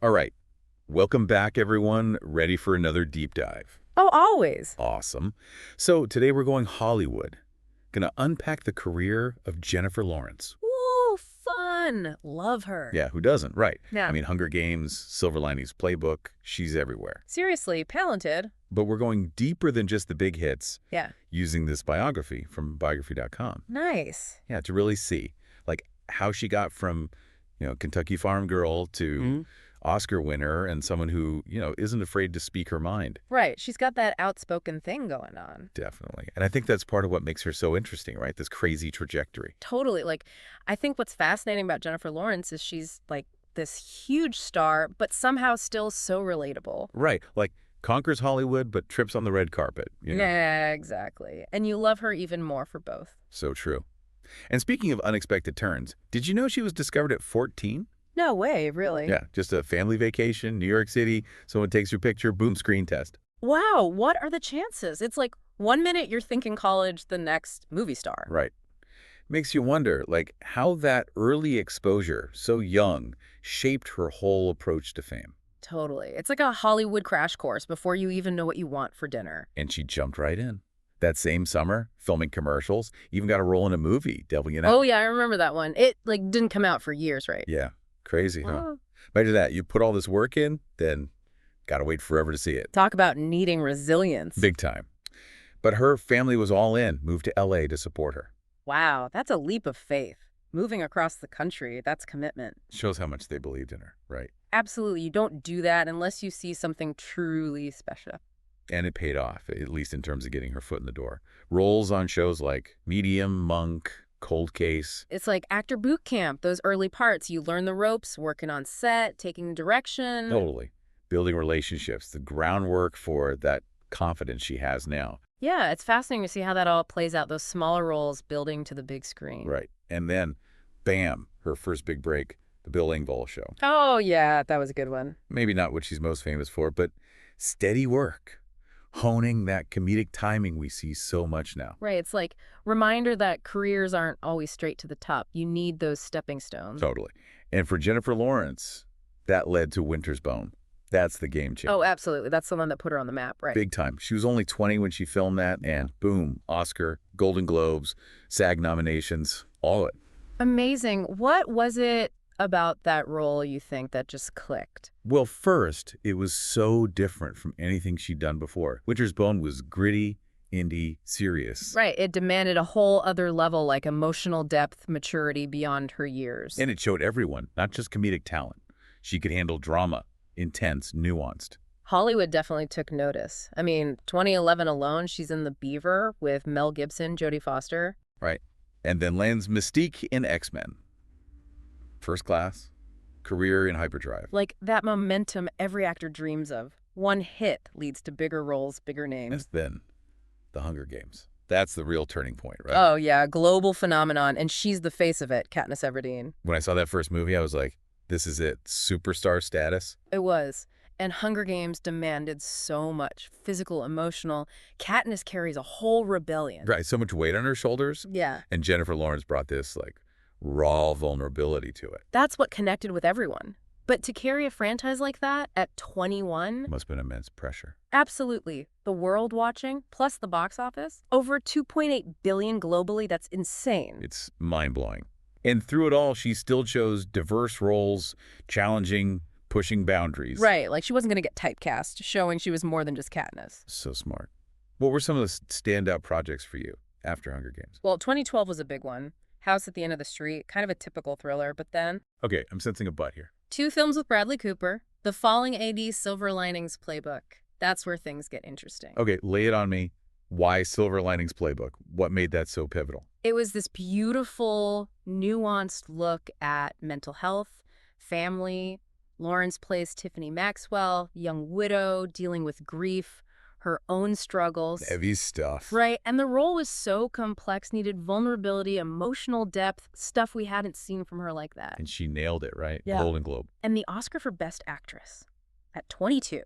All right. Welcome back, everyone. Ready for another deep dive. Oh, always. Awesome. So today we're going Hollywood. Gonna unpack the career of Jennifer Lawrence. Woo, fun. Love her. Yeah, who doesn't? Right. I Yeah. mean, Hunger Games, Silver Linings Playbook, she's everywhere. Seriously, talented. But we're going deeper than just the big hits Yeah. using this biography from biography.com. Nice. Yeah, to really see, like, how she got from, Kentucky farm girl to Oscar winner and someone who, isn't afraid to speak her mind. Right. She's got that outspoken thing going on. Definitely. And I think that's part of what makes her so interesting, right? This crazy trajectory. Totally. I think what's fascinating about Jennifer Lawrence is she's this huge star, but somehow still so relatable. Right. Like conquers Hollywood, but trips on the red carpet. Yeah, exactly. And you love her even more for both. So true. And speaking of unexpected turns, did you know she was discovered at 14? No way, really. Yeah, just a family vacation, New York City. Someone takes your picture, boom, screen test. Wow, what are the chances? It's like 1 minute you're thinking college, the next movie star. Right. Makes you wonder, like, how that early exposure, so young, shaped her whole approach to fame. Totally. It's like a Hollywood crash course before you even know what you want for dinner. And she jumped right in. That same summer, filming commercials, even got a role in a movie, Devil You Know. Oh, yeah, I remember that one. It, didn't come out for years, right? Yeah, crazy, huh? Oh. Imagine that. You put all this work in, then gotta wait forever to see it. Talk about needing resilience. Big time. But her family was all in, moved to L.A. to support her. Wow, that's a leap of faith. Moving across the country, that's commitment. Shows how much they believed in her, right? Absolutely. You don't do that unless you see something truly special. And it paid off, at least in terms of getting her foot in the door. Roles on shows like Medium, Monk, Cold Case. It's like actor boot camp, those early parts. You learn the ropes, working on set, taking direction. Totally. Building relationships, the groundwork for that confidence she has now. Yeah, it's fascinating to see how that all plays out, those smaller roles building to the big screen. Right. And then, bam, her first big break, The Bill Engvall Show. Oh, yeah, that was a good one. Maybe not what she's most famous for, but steady work. Honing that comedic timing we see so much now. Right, it's like reminder that careers aren't always straight to the top. You need those stepping stones. Totally. And for Jennifer Lawrence, that led to Winter's Bone. That's the game changer. Oh, absolutely. That's the one that put her on the map, right? Big time. She was only 20 when she filmed that, and boom, Oscar, Golden Globes, SAG nominations, all of it. Amazing. What was it about that role you think that just clicked? Well, first, it was so different from anything she'd done before. Winter's Bone was gritty, indie, serious. Right. It demanded a whole other level, like emotional depth, maturity beyond her years. And it showed everyone, not just comedic talent. She could handle drama, intense, nuanced. Hollywood definitely took notice. I mean, 2011 alone, she's in The Beaver with Mel Gibson, Jodie Foster. Right. And then lands Mystique in X-Men. First Class, career in hyperdrive. Like that momentum every actor dreams of. One hit leads to bigger roles, bigger And names. then The Hunger Games. That's the real turning point, right? Oh, yeah, global phenomenon, and she's the face of it, Katniss Everdeen. When I saw that first movie, I was like, this is it. Superstar status. It was. And Hunger Games demanded so much, physical, emotional. Katniss carries a whole rebellion. Right. So much weight on her shoulders. Yeah. And Jennifer Lawrence brought this, like, raw vulnerability to it. That's what connected with everyone. But to carry a franchise like that at 21? Must have been immense pressure. Absolutely. The world watching, plus the box office, over $2.8 billion globally. That's insane. It's mind-blowing. And through it all, she still chose diverse roles, challenging, pushing boundaries. Right, like she wasn't going to get typecast, showing she was more than just Katniss. So smart. What were some of the standout projects for you after Hunger Games? Well, 2012 was a big one. House at the End of the Street, kind of a typical thriller, but then Okay, I'm sensing a butt here. 2 films with Bradley Cooper, The Falling AD Silver Linings Playbook. That's where things get interesting. Okay, lay it on me. Why Silver Linings Playbook? What made that so pivotal? It was this beautiful, nuanced look at mental health, family. Lawrence plays Tiffany Maxwell, young widow, dealing with grief, her own struggles. Heavy stuff. Right, and the role was so complex, needed vulnerability, emotional depth, stuff we hadn't seen from her like that. And she nailed it, right? Yeah. Golden Globe. And the Oscar for Best Actress at 22.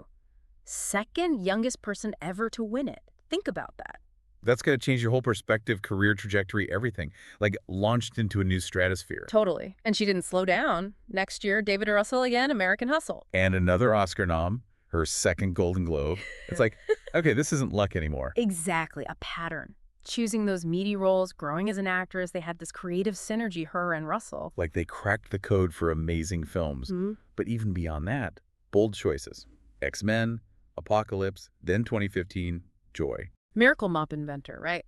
Second youngest person ever to win it. Think about that. That's going to change your whole perspective, career trajectory, everything. Like, launched into a new stratosphere. Totally. And she didn't slow down. Next year, David O. Russell again, American Hustle. And another Oscar nom, her second Golden Globe. It's like, okay, this isn't luck anymore. Exactly, a pattern. Choosing those meaty roles, growing as an actress, they had this creative synergy, her and Russell. Like, they cracked the code for amazing films. But even beyond that, bold choices. X-Men, Apocalypse, then 2015, Joy. Miracle Mop inventor, right?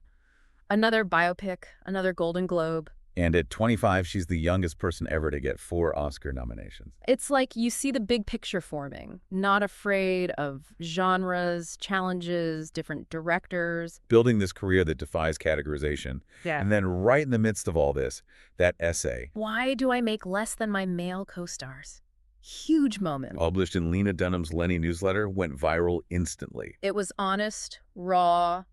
Another biopic, another Golden Globe. And at 25, she's the youngest person ever to get 4 Oscar nominations. It's like you see the big picture forming, not afraid of genres, challenges, different directors. Building this career that defies categorization. Yeah. And then right in the midst of all this, that essay. Why do I make less than my male co-stars? Huge moment. Published in Lena Dunham's Lenny newsletter, went viral instantly. It was honest, raw,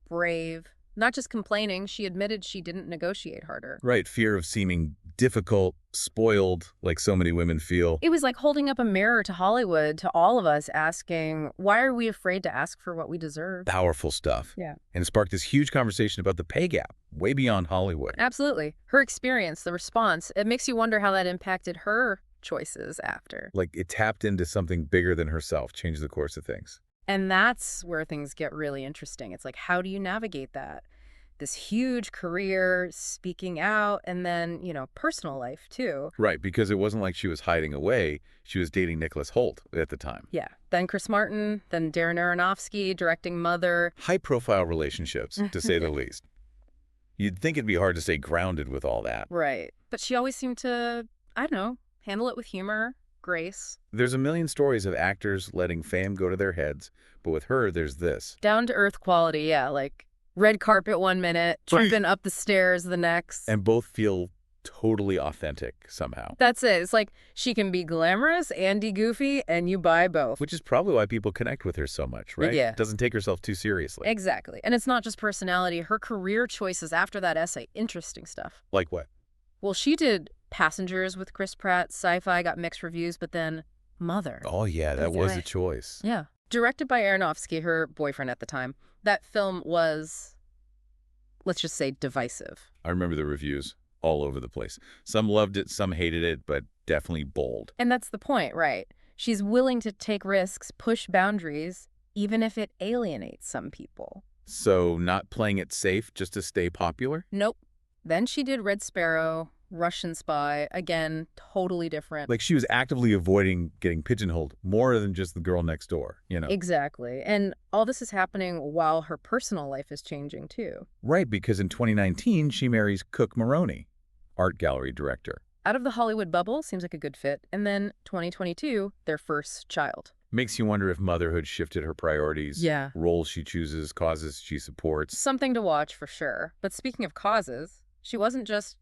brave. Not just complaining, she admitted she didn't negotiate harder. Right, fear of seeming difficult, spoiled, like so many women feel. It was like holding up a mirror to Hollywood, to all of us, asking, why are we afraid to ask for what we deserve? Powerful stuff. Yeah. And it sparked this huge conversation about the pay gap, way beyond Hollywood. Absolutely. Her experience, the response, it makes you wonder how that impacted her choices after. Like, it tapped into something bigger than herself, changed the course of things. And that's where things get really interesting. It's like, how do you navigate that? This huge career, speaking out, and then, personal life too. Right, because it wasn't like she was hiding away. She was dating Nicholas Hoult at the time. Yeah. Then Chris Martin, then Darren Aronofsky, directing Mother. High-profile relationships, to say the least. You'd think it'd be hard to stay grounded with all that. Right. But she always seemed to, I don't know, handle it with humor, grace. There's a million stories of actors letting fame go to their heads, but with her, there's this. Down-to-earth quality, yeah, like red carpet one minute, tripping up the stairs the next. And both feel totally authentic somehow. That's it. It's like she can be glamorous and goofy, and you buy both. Which is probably why people connect with her so much, right? Yeah. Doesn't take herself too seriously. Exactly. And it's not just personality. Her career choices after that essay, interesting stuff. Like what? Well, she did Passengers with Chris Pratt. Sci-Fi got mixed reviews, but then Mother. Oh, yeah, that was a choice. Yeah. Directed by Aronofsky, her boyfriend at the time. That film was, let's just say, divisive. I remember the reviews all over the place. Some loved it, some hated it, but definitely bold. And that's the point, right? She's willing to take risks, push boundaries, even if it alienates some people. So not playing it safe just to stay popular? Nope. Then she did Red Sparrow, Russian Spy, again, totally different. Like, she was actively avoiding getting pigeonholed more than just the girl next door, Exactly. And all this is happening while her personal life is changing, too. Right, because in 2019, she marries Cook Maroney, art gallery director. Out of the Hollywood bubble, seems like a good fit. And then 2022, their first child. Makes you wonder if motherhood shifted her priorities, Yeah. roles she chooses, causes she supports. Something to watch for sure. But speaking of causes, she wasn't just,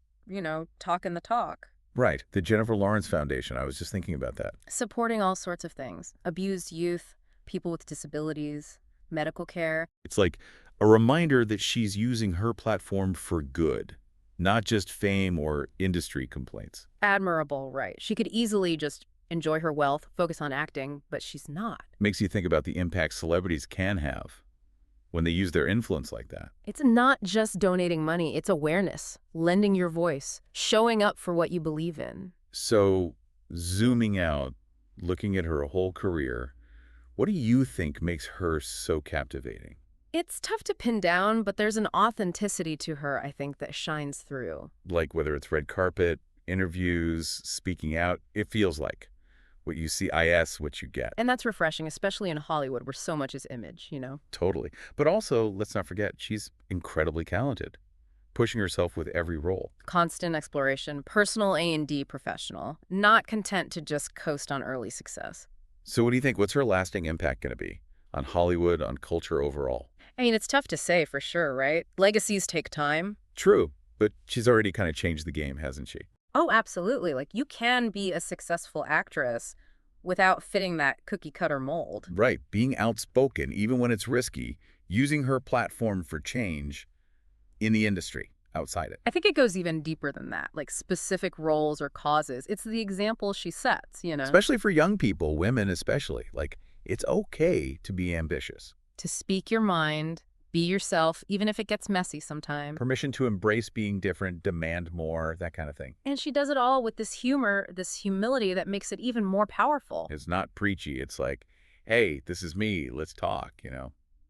talking the talk. Right, the Jennifer Lawrence Foundation. I was just thinking about that. Supporting all sorts of things. Abused youth, people with disabilities, medical care. It's like a reminder that she's using her platform for good, not just fame or industry complaints. Admirable, right. She could easily just enjoy her wealth, focus on acting, but she's not. Makes you think about the impact celebrities can have when they use their influence like that. It's not just donating money, it's awareness, lending your voice, showing up for what you believe in. So, zooming out, looking at her whole career, what do you think makes her so captivating? It's tough to pin down, but there's an authenticity to her, I think, that shines through. Like, whether it's red carpet, interviews, speaking out, it feels like what you see, what you get. And that's refreshing, especially in Hollywood, where so much is image, Totally. But also, let's not forget, she's incredibly talented, pushing herself with every role. Constant exploration, personal A&D professional, not content to just coast on early success. So what do you think? What's her lasting impact going to be on Hollywood, on culture overall? I mean, it's tough to say for sure, right? Legacies take time. True, but she's already kind of changed the game, hasn't she? Oh, absolutely. Like, you can be a successful actress without fitting that cookie-cutter mold. Right. Being outspoken, even when it's risky, using her platform for change in the industry, outside it. I think it goes even deeper than that, like specific roles or causes. It's the example she sets, Especially for young people, women especially. Like, it's okay to be ambitious. To speak your mind, Be yourself, even if it gets messy sometime. Permission to embrace being different, demand more, that kind of thing. And she does it all with this humor, this humility that makes it even more powerful. It's not preachy. It's like, hey, this is me. Let's talk.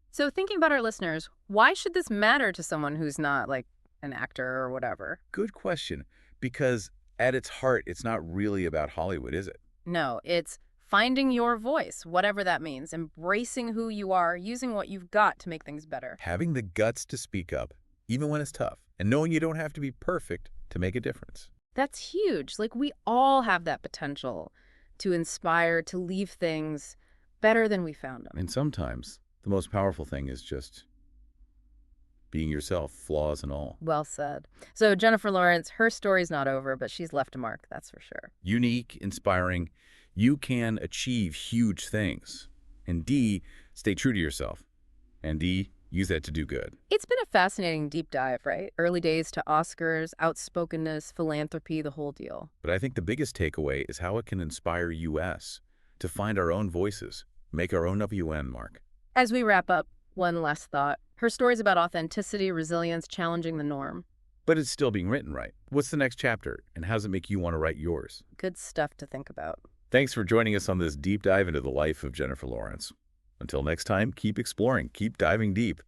So thinking about our listeners, why should this matter to someone who's not like an actor or whatever? Good question. Because at its heart, it's not really about Hollywood, is it? No, it's finding your voice, whatever that means, embracing who you are, using what you've got to make things better. Having the guts to speak up, even when it's tough, and knowing you don't have to be perfect to make a difference. That's huge. Like, we all have that potential to inspire, to leave things better than we found them. And sometimes the most powerful thing is just being yourself, flaws and all. Well said. So Jennifer Lawrence, her story's not over, but she's left a mark, that's for sure. Unique, inspiring, you can achieve huge things. And D, stay true to yourself. And D, use that to do good. It's been a fascinating deep dive, right? Early days to Oscars, outspokenness, philanthropy, the whole deal. But I think the biggest takeaway is how it can inspire us to find our own voices, make our own WN mark. As we wrap up, one last thought. Her story's about authenticity, resilience, challenging the norm. But it's still being written right. What's the next chapter, and how does it make you want to write yours? Good stuff to think about. Thanks for joining us on this deep dive into the life of Jennifer Lawrence. Until next time, keep exploring, keep diving deep.